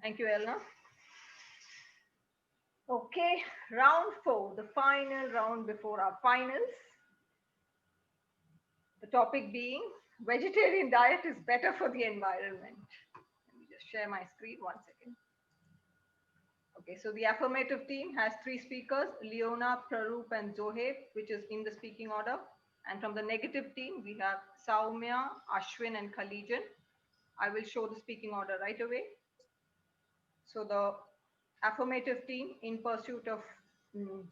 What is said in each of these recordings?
Thank you, Elna. Okay, round four, the final round before our finals. The topic being vegetarian diet is better for the environment. Let me just share my screen 1 second. Okay, so the affirmative team has three speakers, Leona, Praroop, and Zohaib, which is in the speaking order. And from the negative team, we have Saumya, Ashwin, and Khalijan. I will show the speaking order right away. So the affirmative team in pursuit of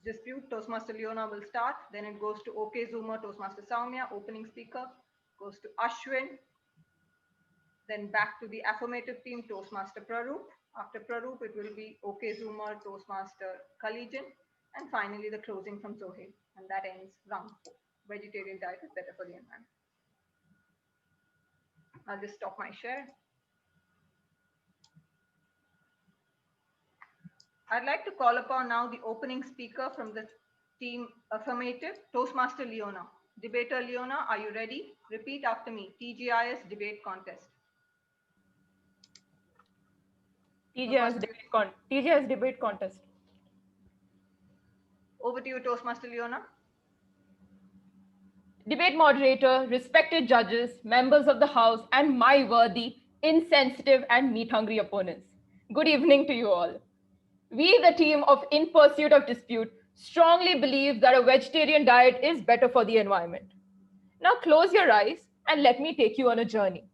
dispute, Toastmaster Leona will start. Then it goes to OK Zoomer, Toastmaster Saumya, opening speaker, goes to Ashwin, then back to the affirmative team, Toastmaster Praroop. After Praroop, it will be OK Zoomer, Toastmaster Khalijan, and finally the closing from Zohaib. And that ends round four. Vegetarian diet is better for the environment. I'll just stop my share. I'd like to call upon now the opening speaker from the team affirmative, Toastmaster Leona. Debater Leona, are you ready? Repeat after me. TGIS debate contest. TGIS debate contest. Over to you, Toastmaster Leona. Debate moderator, respected judges, members of the House, and my worthy, insensitive, and meat hungry opponents. Good evening to you all. We, the team of In Pursuit of Dispute, strongly believe that a vegetarian diet is better for the environment. Now close your eyes and let me take you on a journey.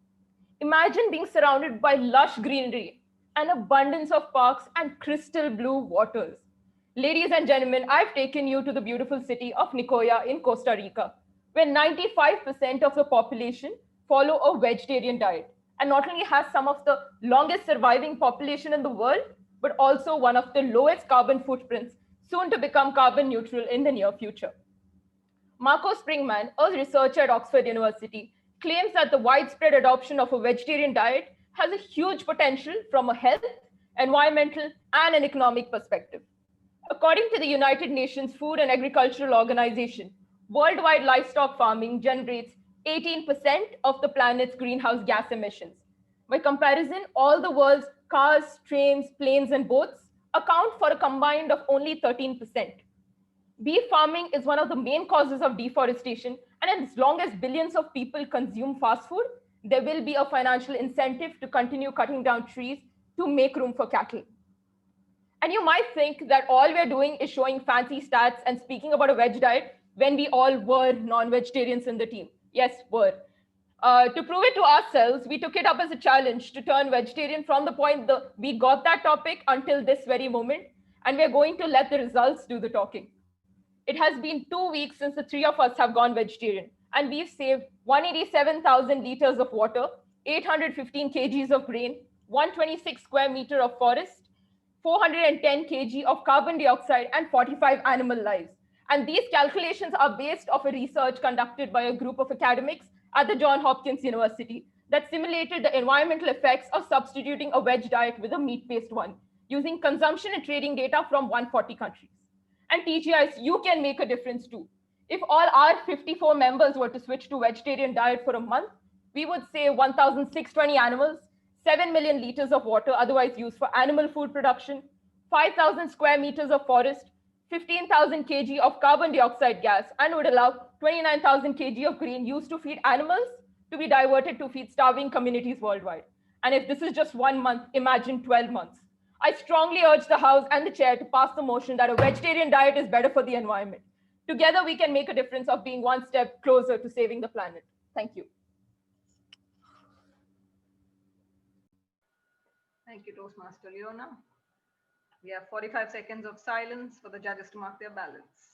Imagine being surrounded by lush greenery, an abundance of parks, and crystal blue waters. Ladies and gentlemen, I've taken you to the beautiful city of Nicoya in Costa Rica, where 95% of the population follow a vegetarian diet and not only has some of the longest surviving population in the world, but also one of the lowest carbon footprints, soon to become carbon neutral in the near future. Marco Springman, a researcher at Oxford University, claims that the widespread adoption of a vegetarian diet has a huge potential from a health, environmental, and an economic perspective. According to the United Nations Food and Agricultural Organization, worldwide livestock farming generates 18% of the planet's greenhouse gas emissions. By comparison, all the world's cars, trains, planes, and boats account for a combined of only 13%. Beef farming is one of the main causes of deforestation, and as long as billions of people consume fast food, there will be a financial incentive to continue cutting down trees to make room for cattle. And you might think that all we're doing is showing fancy stats and speaking about a veg diet when we all were non-vegetarians in the team. Yes, were. To prove it to ourselves, we took it up as a challenge to turn vegetarian from the point we got that topic until this very moment, and we're going to let the results do the talking. It has been 2 weeks since the three of us have gone vegetarian, and we've saved 187,000 liters of water, 815 kgs of grain, 126 square meter of forest, 410 kg of carbon dioxide, and 45 animal lives. And these calculations are based off a research conducted by a group of academics at the Johns Hopkins University that simulated the environmental effects of substituting a veg diet with a meat-based one, using consumption and trading data from 140 countries. And TGIs, you can make a difference too. If all our 54 members were to switch to vegetarian diet for a month, we would save 1,620 animals, 7 million liters of water otherwise used for animal food production, 5,000 square meters of forest, 15,000 kg of carbon dioxide gas, and would allow 29,000 kg of grain used to feed animals to be diverted to feed starving communities worldwide. And if this is just 1 month, imagine 12 months. I strongly urge the House and the Chair to pass the motion that a vegetarian diet is better for the environment. Together, we can make a difference of being one step closer to saving the planet. Thank you. Thank you, Toastmaster Leona. We have 45 seconds of silence for the judges to mark their ballots.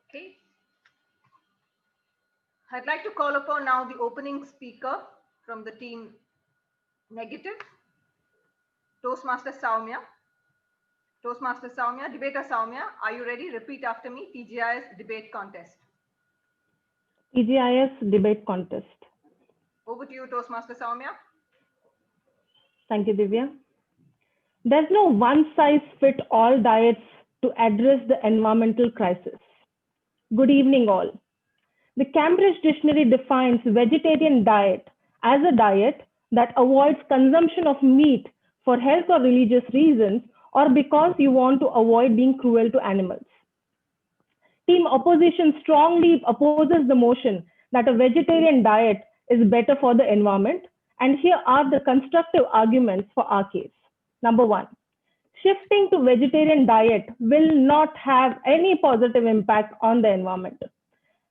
Okay. I'd like to call upon now the opening speaker from the team Negative, Toastmaster Saumya. Toastmaster Saumya, debater Saumya, are you ready? Repeat after me, TGIS debate contest. TGIS debate contest. Over to you, Toastmaster Saumya. Thank you, Divya. There's no one-size-fits-all diets to address the environmental crisis. Good evening, all. The Cambridge Dictionary defines vegetarian diet as a diet that avoids consumption of meat for health or religious reasons or because you want to avoid being cruel to animals. Team opposition strongly opposes the motion that a vegetarian diet is better for the environment, and here are the constructive arguments for our case. Number one, shifting to vegetarian diet will not have any positive impact on the environment.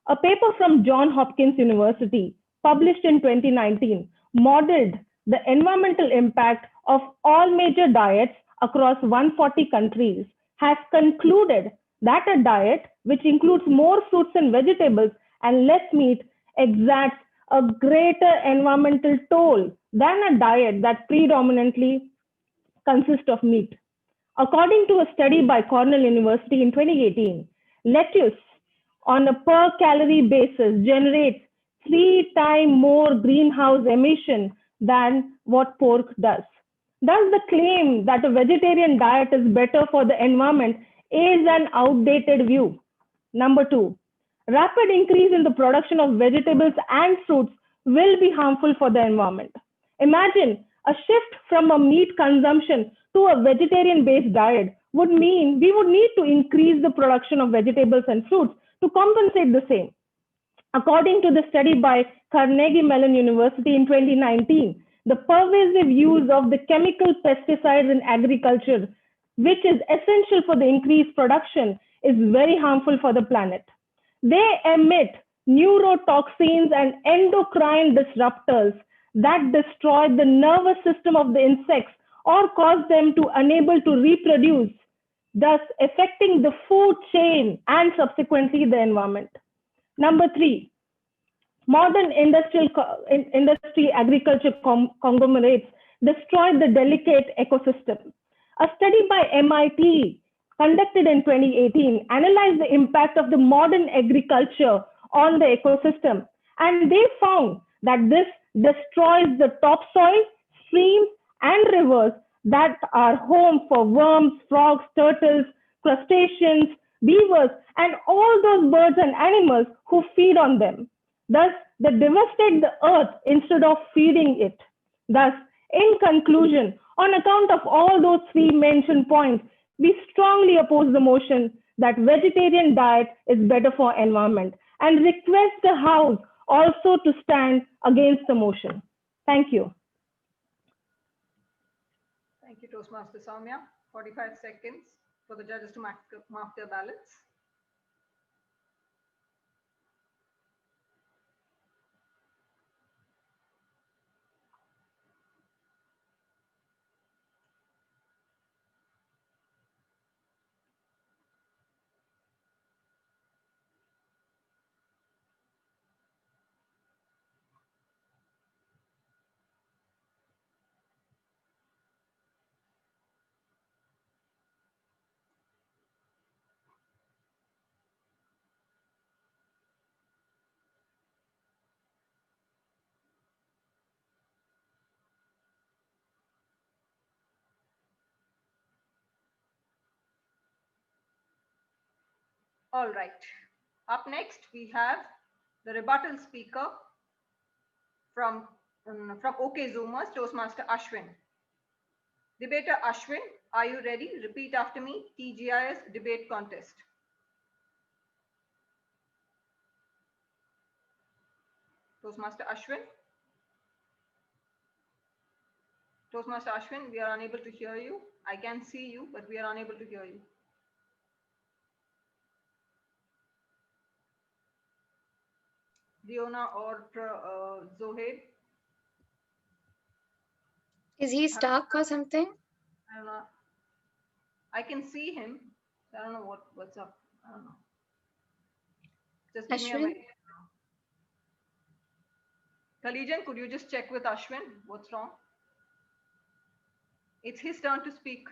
A paper from Johns Hopkins University, published in 2019, modeled the environmental impact of all major diets across 140 countries, has concluded that a diet which includes more fruits and vegetables and less meat exacts a greater environmental toll than a diet that predominantly consists of meat. According to a study by Cornell University in 2018, lettuce on a per calorie basis generates 3 times more greenhouse emission than what pork does. Thus, the claim that a vegetarian diet is better for the environment is an outdated view. Number two, rapid increase in the production of vegetables and fruits will be harmful for the environment. Imagine a shift from a meat consumption to a vegetarian-based diet would mean we would need to increase the production of vegetables and fruits to compensate the same. According to the study by Carnegie Mellon University in 2019, the pervasive use of the chemical pesticides in agriculture, which is essential for the increased production, is very harmful for the planet. They emit neurotoxins and endocrine disruptors that destroy the nervous system of the insects or cause them to unable to reproduce, thus affecting the food chain and subsequently the environment. Number three, modern industry agriculture conglomerates destroy the delicate ecosystem. A study by MIT conducted in 2018 analyzed the impact of the modern agriculture on the ecosystem, and they found that this destroys the topsoil, streams, and rivers that are home for worms, frogs, turtles, crustaceans, beavers, and all those birds and animals who feed on them. Thus, they devastate the earth instead of feeding it. Thus, in conclusion, on account of all those three mentioned points, we strongly oppose the motion that vegetarian diet is better for environment and request the House also to stand against the motion. Thank you. Thank you, Toastmaster Saumya. 45 seconds for the judges to mark their ballots. All right. Up next, we have the rebuttal speaker from OK Zoomers, Toastmaster Ashwin. Debater Ashwin, are you ready? Repeat after me, TGIS debate contest. Toastmaster Ashwin. Toastmaster Ashwin, we are unable to hear you. I can see you, but we are unable to hear you. Leona or Zohaid? Is he stuck or something? I don't know. I can see him. I don't know what's up. I don't know. Just give me a Ashwin? minute. Collegian, could you just check with Ashwin what's wrong? It's his turn to speak.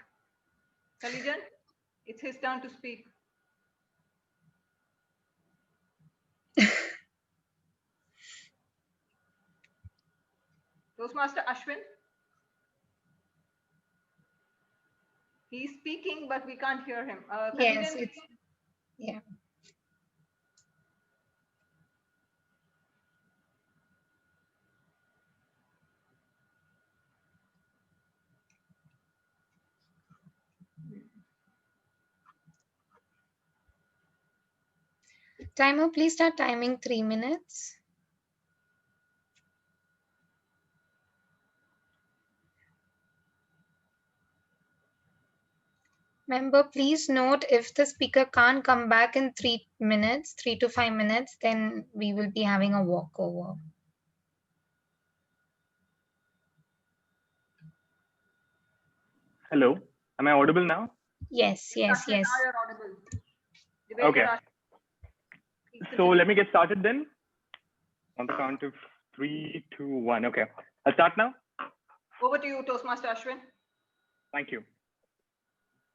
Collegian, it's his turn to speak. Toastmaster Ashwin? He's speaking, but we can't hear him. Yes, Collegian, it's, yeah. Timer, please start timing 3 minutes. Member, please note if the speaker can't come back in 3 minutes, 3 to 5 minutes, then we will be having a walkover. Hello, am I audible now? Yes, yes, Ashwin, yes. now you're audible. Debater Okay. Ashwin, please So continue. let me get started then. On the count of 3, 2, 1. Okay, I'll start now. Over to you, Toastmaster Ashwin. Thank you.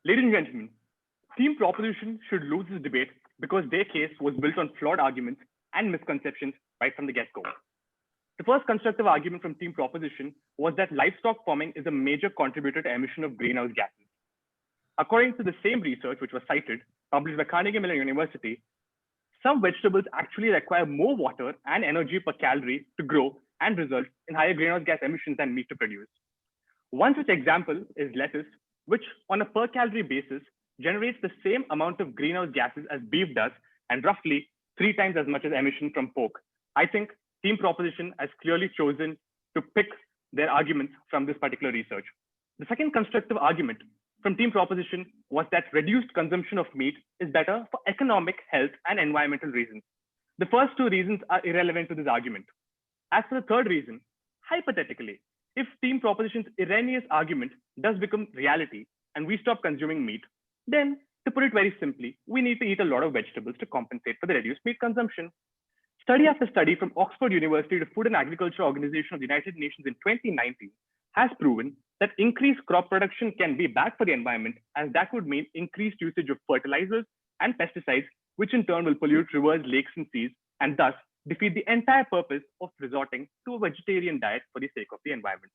Ladies and gentlemen, Team Proposition should lose this debate because their case was built on flawed arguments and misconceptions right from the get-go. The first constructive argument from Team Proposition was that livestock farming is a major contributor to emission of greenhouse gases. According to the same research which was cited, published by Carnegie Mellon University, some vegetables actually require more water and energy per calorie to grow and result in higher greenhouse gas emissions than meat to produce. One such example is lettuce, which on a per calorie basis generates the same amount of greenhouse gases as beef does and roughly 3 times as much as emission from pork. I think Team Proposition has clearly chosen to pick their arguments from this particular research. The second constructive argument from Team Proposition was that reduced consumption of meat is better for economic, health, and environmental reasons. The first 2 reasons are irrelevant to this argument. As for the third reason, hypothetically, if Team Proposition's erroneous argument does become reality and we stop consuming meat, then to put it very simply, we need to eat a lot of vegetables to compensate for the reduced meat consumption. Study after study from Oxford University to Food and Agriculture Organization of the United Nations in 2019 has proven that increased crop production can be bad for the environment, as that would mean increased usage of fertilizers and pesticides, which in turn will pollute rivers, lakes, and seas, and thus defeat the entire purpose of resorting to a vegetarian diet for the sake of the environment.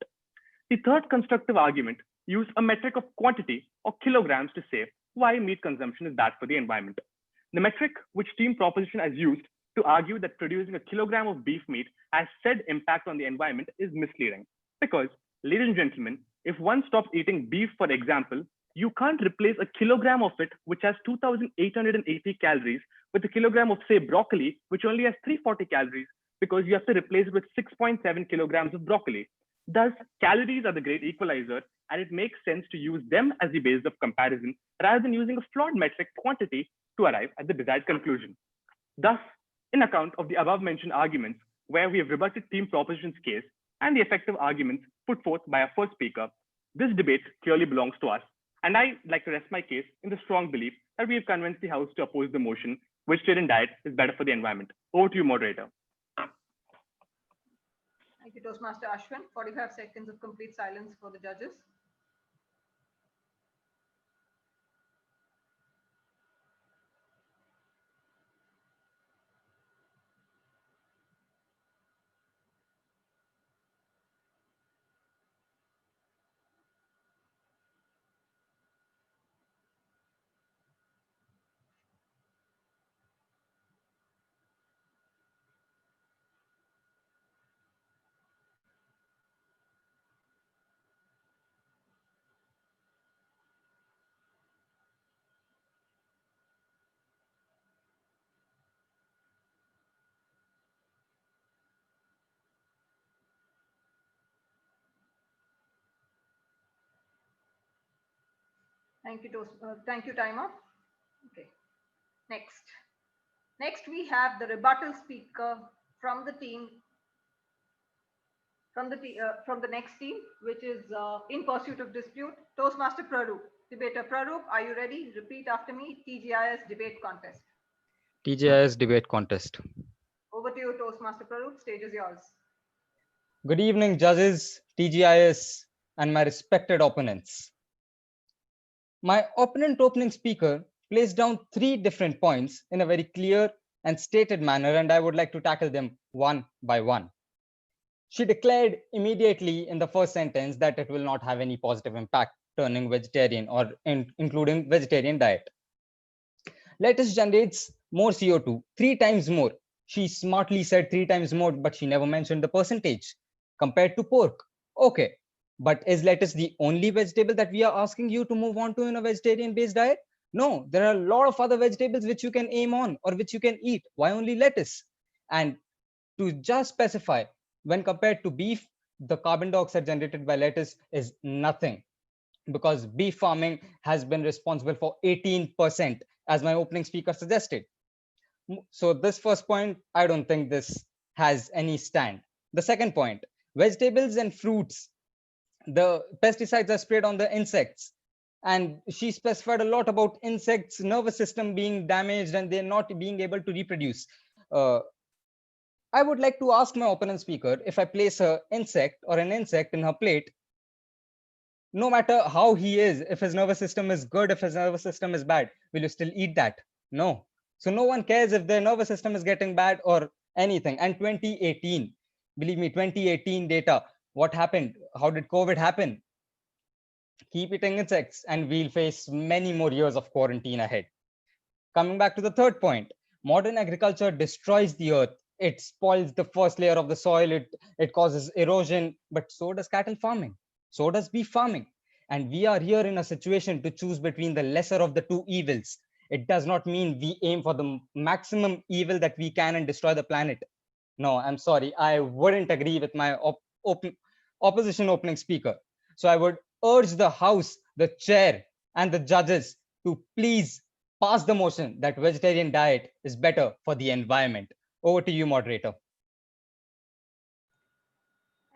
The third constructive argument used a metric of quantity or kilograms to say why meat consumption is bad for the environment. The metric which Team Proposition has used to argue that producing a kilogram of beef meat has said impact on the environment is misleading. Because, ladies and gentlemen, if one stops eating beef, for example, you can't replace a kilogram of it, which has 2,880 calories, with a kilogram of, say, broccoli, which only has 340 calories, because you have to replace it with 6.7 kilograms of broccoli. Thus, calories are the great equalizer, and it makes sense to use them as the basis of comparison rather than using a flawed metric quantity to arrive at the desired conclusion. Thus, in account of the above mentioned arguments, where we have rebutted Team Proposition's case and the effective arguments put forth by our first speaker, this debate clearly belongs to us. And I like to rest my case in the strong belief that we have convinced the House to oppose the motion, vegetarian diet is better for the environment. Over to you, moderator. Thank you, Toastmaster Ashwin. 45 seconds of complete silence for the judges. Thank you, timer. Okay. Next, we have the rebuttal speaker from the team, from the next team, which is In Pursuit of Dispute, Toastmaster Praroop. Debater Praroop, are you ready? Repeat after me. TGIS debate contest. TGIS debate contest. Over to you, Toastmaster Prarup. Stage is yours. Good evening, judges, TGIS, and my respected opponents. My opponent opening speaker placed down 3 different points in a very clear and stated manner, and I would like to tackle them one by one. She declared immediately in the first sentence that it will not have any positive impact turning vegetarian or including vegetarian diet. Lettuce generates more CO2, 3 times more. She smartly said 3 times more, but she never mentioned the percentage compared to pork. Okay, but is lettuce the only vegetable that we are asking you to move on to in a vegetarian based diet? No, there are a lot of other vegetables which you can aim on or which you can eat. Why only lettuce? And to just specify, when compared to beef, the carbon dioxide generated by lettuce is nothing, because beef farming has been responsible for 18%, as my opening speaker suggested. So this first point, I don't think this has any stand. The second point, vegetables and fruits, the pesticides are sprayed on the insects. And she specified a lot about insects' nervous system being damaged and they're not being able to reproduce. I would like to ask my opponent speaker, if I place an insect in her plate, no matter how he is, if his nervous system is good, if his nervous system is bad, will you still eat that? No. So no one cares if their nervous system is getting bad or anything. And 2018, believe me, 2018 data, what happened? How did COVID happen? Keep eating insects and we'll face many more years of quarantine ahead. Coming back to the third point, modern agriculture destroys the earth. It spoils the first layer of the soil. It causes erosion, but so does cattle farming. So does beef farming. And we are here in a situation to choose between the lesser of the 2 evils. It does not mean we aim for the maximum evil that we can and destroy the planet. No, I'm sorry. I wouldn't agree with my opposition opening speaker. So I would urge the House, the chair, and the judges to please pass the motion that vegetarian diet is better for the environment. Over to you, moderator.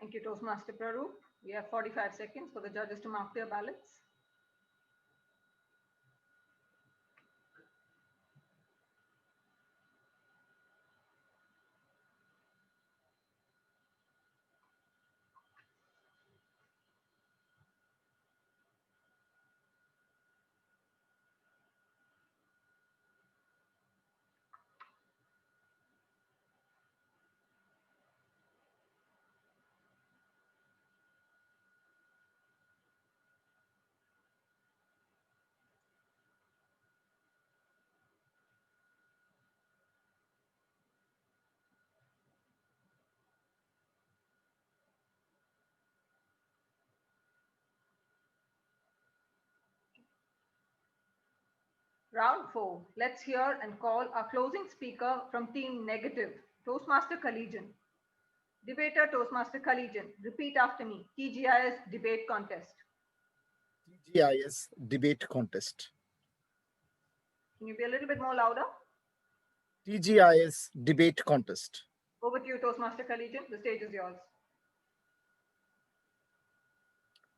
Thank you, Toastmaster Prarup. We have 45 seconds for the judges to mark their ballots. Round 4. Let's hear and call our closing speaker from Team Negative, Toastmaster Collegian. Debater Toastmaster Collegian, repeat after me. TGIS debate contest. TGIS debate contest. Can you be a little bit more louder? TGIS debate contest. Over to you, Toastmaster Collegian. The stage is yours.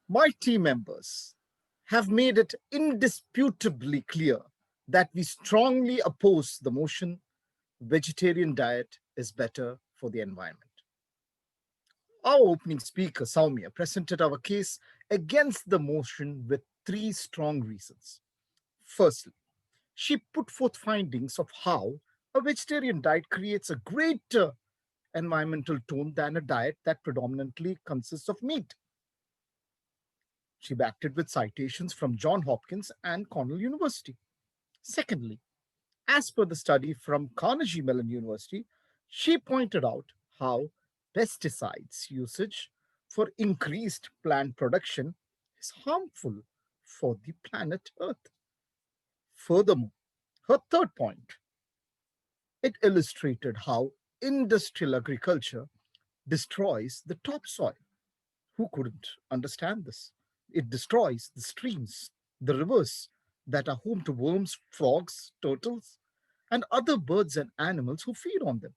My team members have made it indisputably clear that we strongly oppose the motion vegetarian diet is better for the environment. Our opening speaker, Soumya, presented our case against the motion with 3 strong reasons. Firstly, she put forth findings of how a vegetarian diet creates a greater environmental tone than a diet that predominantly consists of meat. She backed it with citations from Johns Hopkins and Cornell University. Secondly, as per the study from Carnegie Mellon University, she pointed out how pesticides usage for increased plant production is harmful for the planet Earth. Furthermore, her third point, it illustrated how industrial agriculture destroys the topsoil. Who couldn't understand this? It destroys the streams, the rivers that are home to worms, frogs, turtles, and other birds and animals who feed on them,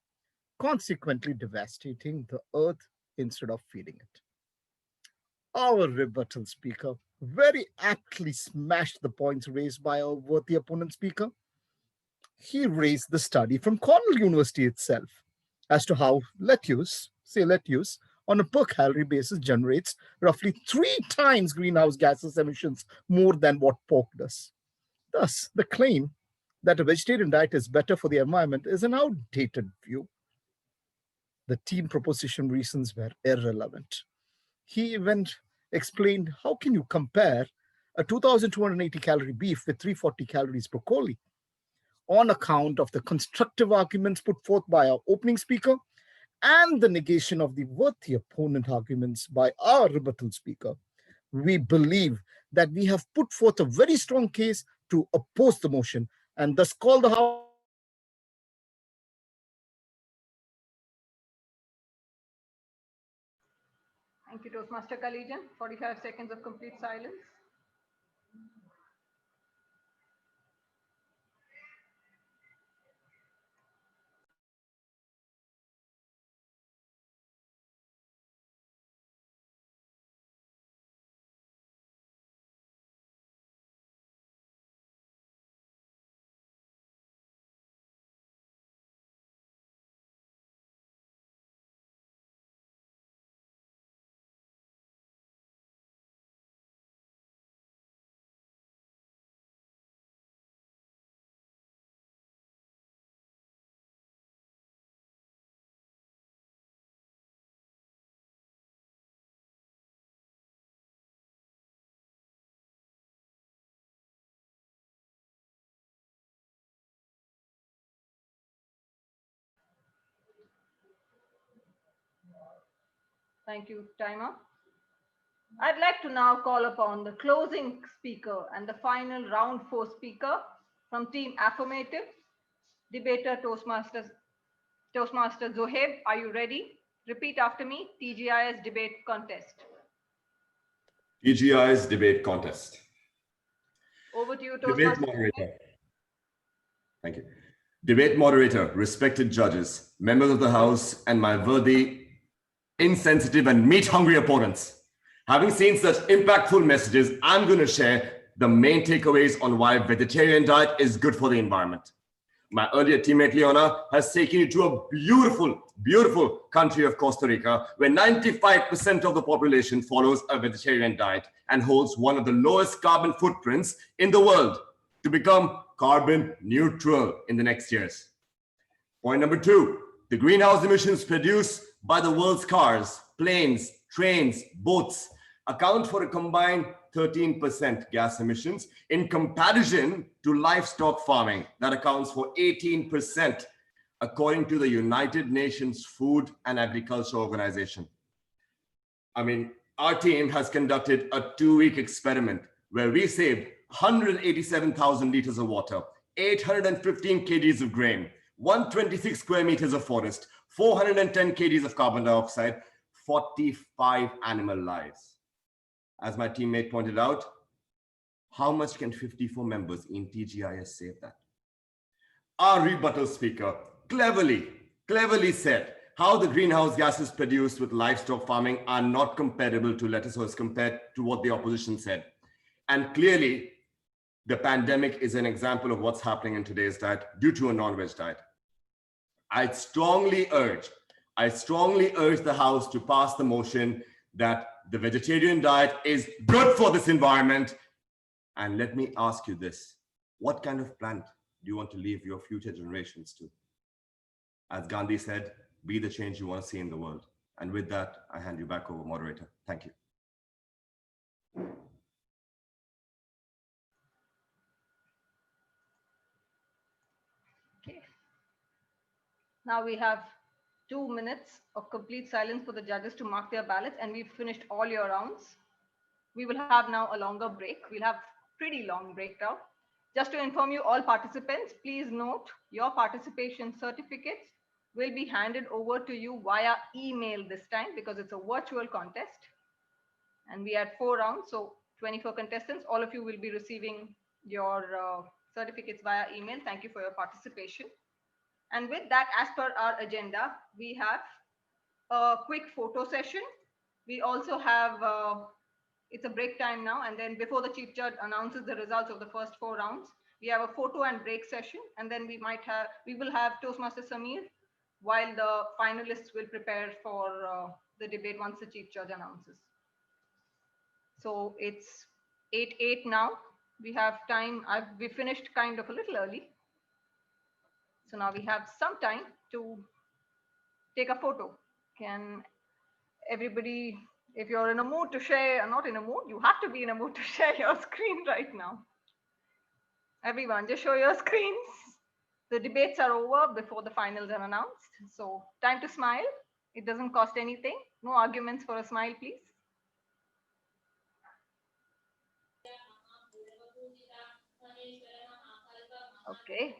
consequently devastating the earth instead of feeding it. Our rebuttal speaker very aptly smashed the points raised by our worthy opponent speaker. he raised the study from Cornell University itself as to how lettuce, on a per calorie basis generates roughly 3 times greenhouse gases emissions more than what pork does. Thus, the claim that a vegetarian diet is better for the environment is an outdated view. The team proposition reasons were irrelevant. He even explained how can you compare a 2,280 calorie beef with 340 calories broccoli on account of the constructive arguments put forth by our opening speaker and the negation of the worthy opponent arguments by our rebuttal speaker. We believe that we have put forth a very strong case to oppose the motion and thus call the House. Thank you, Toastmaster Collegian. 45 seconds of complete silence. Thank you, timer. I'd like to now call upon the closing speaker and the final round 4 speaker from Team Affirmative, debater Toastmaster Zohaib. Are you ready? Repeat after me, TGIS debate contest. TGIS debate contest. Over to you, Debate Toastmaster. moderator. Thank you. Debate moderator, respected judges, members of the House, and my worthy, insensitive, and meat-hungry opponents. Having seen such impactful messages, I'm going to share the main takeaways on why vegetarian diet is good for the environment. My earlier teammate Leona has taken you to a beautiful, beautiful country of Costa Rica, where 95% of the population follows a vegetarian diet and holds one of the lowest carbon footprints in the world to become carbon neutral in the next years. Point number 2, the greenhouse emissions produced by the world's cars, planes, trains, boats account for a combined 13% gas emissions in comparison to livestock farming that accounts for 18%, according to the United Nations Food and Agriculture Organization. I mean, our team has conducted a 2-week experiment where we saved 187,000 liters of water, 815 kgs of grain, 126 square meters of forest, 410 kgs of carbon dioxide, 45 animal lives. As my teammate pointed out, how much can 54 members in TGIS save that? Our rebuttal speaker cleverly said how the greenhouse gases produced with livestock farming are not comparable to lettuce as compared to what the opposition said. And clearly, the pandemic is an example of what's happening in today's diet due to a non-veg diet. I strongly urge the House to pass the motion that the vegetarian diet is good for this environment. And let me ask you this, what kind of planet do you want to leave your future generations to? As Gandhi said, be the change you want to see in the world. And with that, I hand you back over, moderator. Thank you. Okay. Now we have 2 minutes of complete silence for the judges to mark their ballots, and we've finished all your rounds. We will have now a longer break. We'll have pretty long break now. Just to inform you, all participants, please note your participation certificates will be handed over to you via email this time because it's a virtual contest. And we had 4 rounds, so 24 contestants. All of you will be receiving your certificates via email. Thank you for your participation. And with that, as per our agenda, we have a quick photo session. We also have, it's a break time now. And then before the chief judge announces the results of the first 4 rounds, we have a photo and break session, and then we will have Toastmaster Samir while the finalists will prepare for the debate once the chief judge announces. So it's 8:08 now. We have time. We finished kind of a little early. So now we have some time to take a photo. Can everybody, if you're in a mood to share, not in a mood, you have to be in a mood to share your screen right now. Everyone, just show your screens. The debates are over before the finals are announced. So time to smile. It doesn't cost anything. No arguments for a smile, please. Okay.